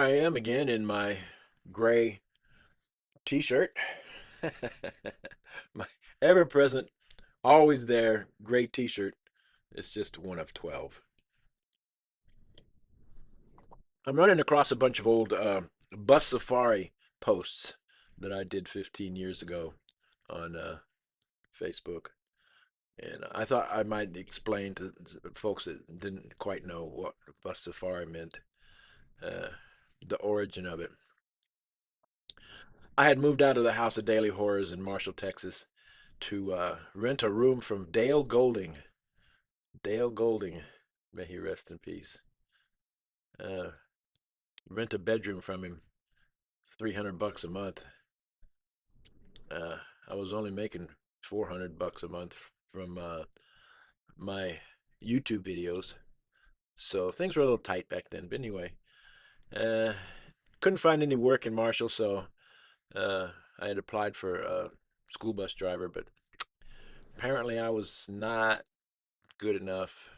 I am again in my gray t-shirt. My ever present, always there gray t-shirt. It's just one of 12. I'm running across a bunch of old bus safari posts that I did 15 years ago on Facebook. And I thought I might explain to folks that didn't quite know what bus safari meant, uh, the origin of it. I had moved out of the House of Daily Horrors in Marshall, Texas, to rent a room from Dale Golding. Dale Golding, may he rest in peace. Uh, rent a bedroom from him, 300 bucks a month. Uh, I was only making 400 bucks a month from my YouTube videos, so things were a little tight back then. But anyway, uh, couldn't find any work in Marshall, so I had applied for a school bus driver, but apparently I was not good enough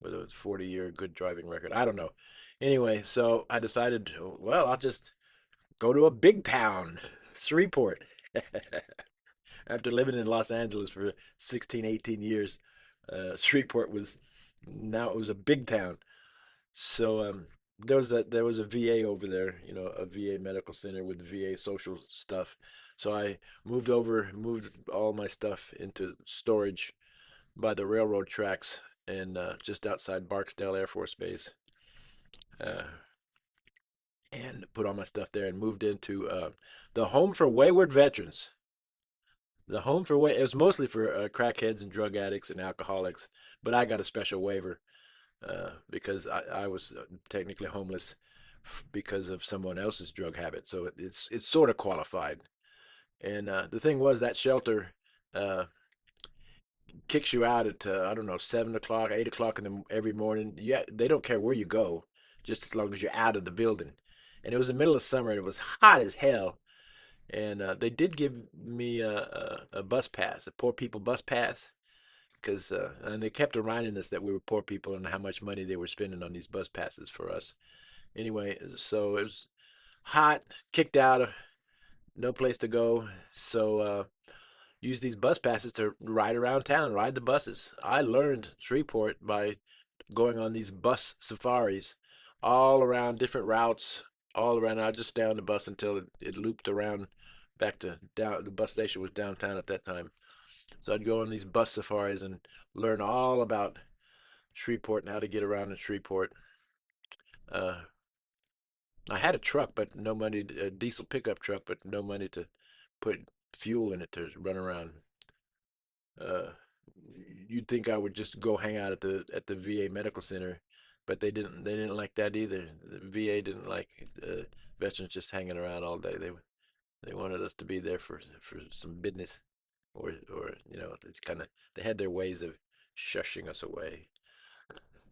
with a 40-year good driving record. I don't know. Anyway, so I decided, well, I'll just go to a big town, Shreveport. After living in Los Angeles for 16, 18 years, Shreveport was now it was a big town. So there was a VA over there, a VA medical center with VA social stuff. So I moved all my stuff into storage by the railroad tracks and just outside Barksdale Air Force Base, uh, and put all my stuff there and moved into the Home for Wayward Veterans. The Home for It was mostly for crackheads and drug addicts and alcoholics, but I got a special waiver because I was technically homeless because of someone else's drug habit, so it's sort of qualified. And the thing was that shelter uh, kicks you out at I don't know 7 o'clock, 8 o'clock in every morning. Yeah, they don't care where you go, just as long as you're out of the building. And it was the middle of summer and it was hot as hell. And they did give me a bus pass, a poor people bus pass, because and they kept reminding us that we were poor people and how much money they were spending on these bus passes for us. Anyway, so it was hot, kicked out, no place to go. So use these bus passes to ride around town, ride the buses. I learned Shreveport by going on these bus safaris all around different routes, all around. I just stay on the bus until it looped around back to down. The bus station was downtown at that time. So I'd go on these bus safaris and learn all about Shreveport and how to get around in Shreveport. Uh, I had a truck, but no money, a diesel pickup truck, but no money to put fuel in it to run around. Uh, you'd think I would just go hang out at the VA medical center, but they didn't like that either. The VA didn't like veterans just hanging around all day. They wanted us to be there for some business, or it's kind of they had their ways of shushing us away.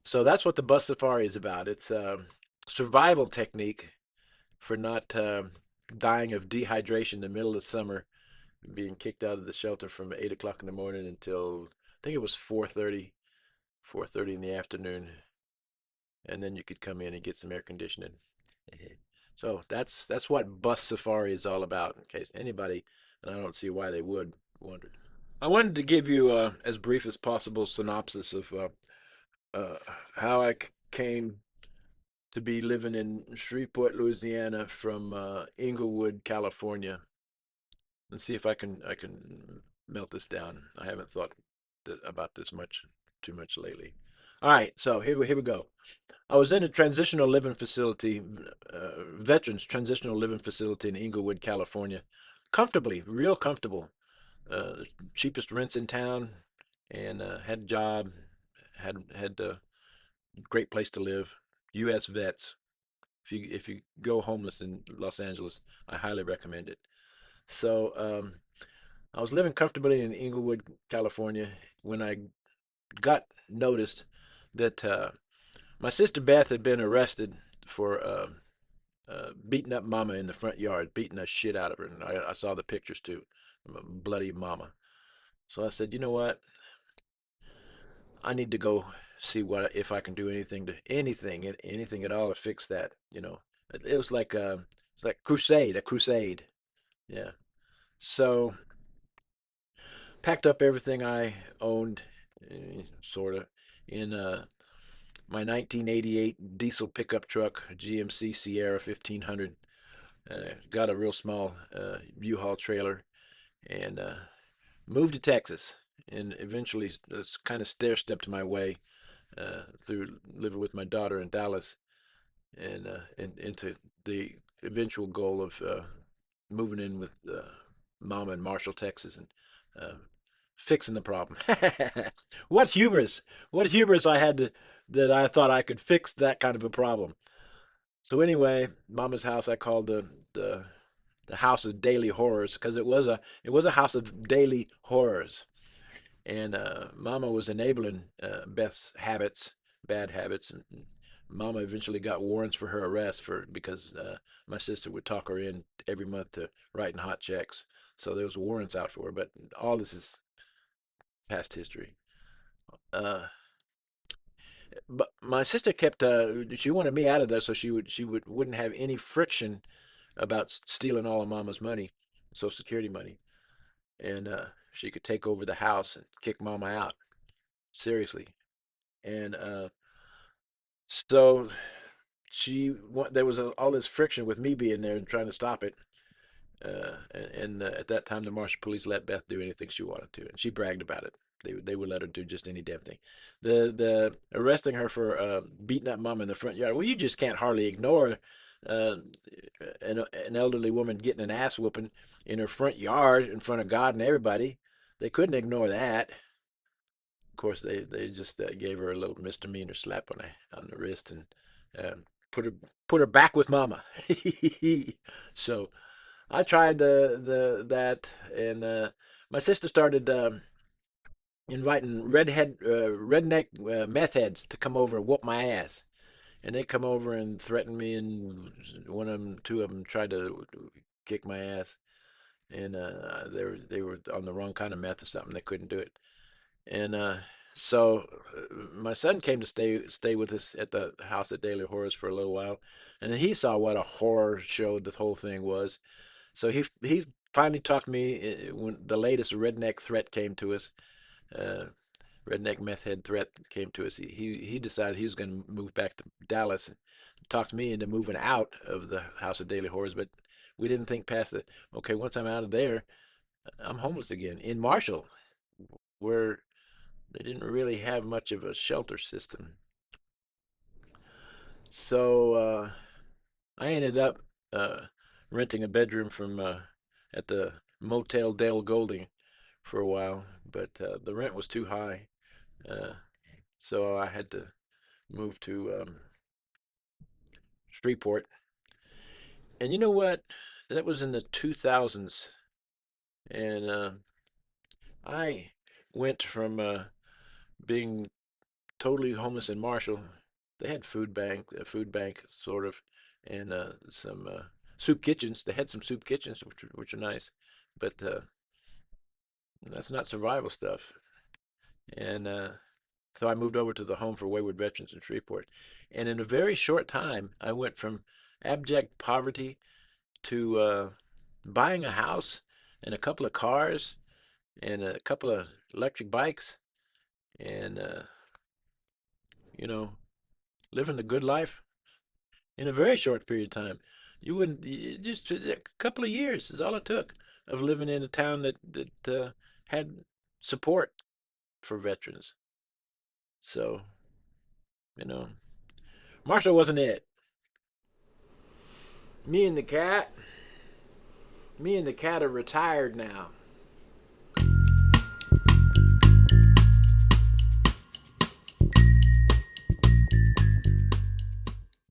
So that's what the bus safari is about. It's a survival technique for not dying of dehydration in the middle of summer, being kicked out of the shelter from 8 o'clock in the morning until I think it was 4:30 in the afternoon, and then you could come in and get some air conditioning. So that's what bus safari is all about. In case anybody, and I don't see why they would wonder. I wanted to give you as brief as possible synopsis of uh, how I came to be living in Shreveport, Louisiana, from Inglewood, California, and see if I can melt this down. I haven't thought about this too much lately. All right, so here we go. I was in a transitional living facility, veterans transitional living facility in Inglewood, California, comfortably, real comfortable. Cheapest rents in town, and had a job, had a great place to live. U.S. vets. If you go homeless in Los Angeles, I highly recommend it. So I was living comfortably in Inglewood, California, when I got noticed that my sister Beth had been arrested for beating up Mama in the front yard, beating the shit out of her, and I saw the pictures too, bloody Mama. So I said, you know what? I need to go see what if I can do anything at all to fix that. It was like it's like crusade, a crusade. Yeah. So packed up everything I owned, sort of, in my 1988 diesel pickup truck, GMC Sierra 1500. Got a real small U-Haul trailer and moved to Texas. And eventually, kind of stair stepped my way through living with my daughter in Dallas and into the eventual goal of moving in with Mama in Marshall, Texas, and uh, fixing the problem. What hubris! What hubris I had to that I thought I could fix that kind of a problem. So anyway, Mama's house I called the the house of daily horrors because it was a house of daily horrors, and Mama was enabling Beth's habits, bad habits, and Mama eventually got warrants for her arrest for because my sister would talk her in every month to writing hot checks. So there was warrants out for her, but all this is past history. Uh, but my sister kept she wanted me out of there so she wouldn't have any friction about stealing all of Mama's money, Social Security money, and she could take over the house and kick Mama out. Seriously, and so there was all this friction with me being there and trying to stop it. And at that time, the Marshall Police let Beth do anything she wanted to, and she bragged about it. They would let her do just any damn thing. The arresting her for beating up Mama in the front yard. Well, you just can't hardly ignore uh, an elderly woman getting an ass whooping in her front yard in front of God and everybody. They couldn't ignore that. Of course, they just gave her a little misdemeanor slap on the wrist and put her put her back with Mama. So I tried the that, and my sister started inviting redneck meth heads to come over and whoop my ass, and they come over and threatened me, and two of them tried to kick my ass, and they were on the wrong kind of meth or something. They couldn't do it, and so my son came to stay with us at the house at Daily Horrors for a little while, and then he saw what a horror show the whole thing was. So he finally talked me when the latest redneck threat came to us. Uh, Redneck meth head threat came to us. He decided he was going to move back to Dallas and talked me into moving out of the House of Daily Horrors. But we didn't think past the okay. Once I'm out of there, I'm homeless again in Marshall, where they didn't really have much of a shelter system. So I ended up uh, renting a bedroom from at the Motel Dale Golding for a while, but the rent was too high, uh, so I had to move to Shreveport. And you know what? That was in the 2000s, and I went from being totally homeless in Marshall. They had a food bank sort of, and some soup kitchens. They had some soup kitchens, which are nice, but that's not survival stuff. And so I moved over to the Home for Wayward Veterans in Shreveport, and in a very short time, I went from abject poverty to buying a house and a couple of cars and a couple of electric bikes, and you know, living the good life in a very short period of time. You wouldn't just a couple of years is all it took of living in a town that had support for veterans. So you know, Marshall wasn't it. Me and the cat, me and the cat are retired now.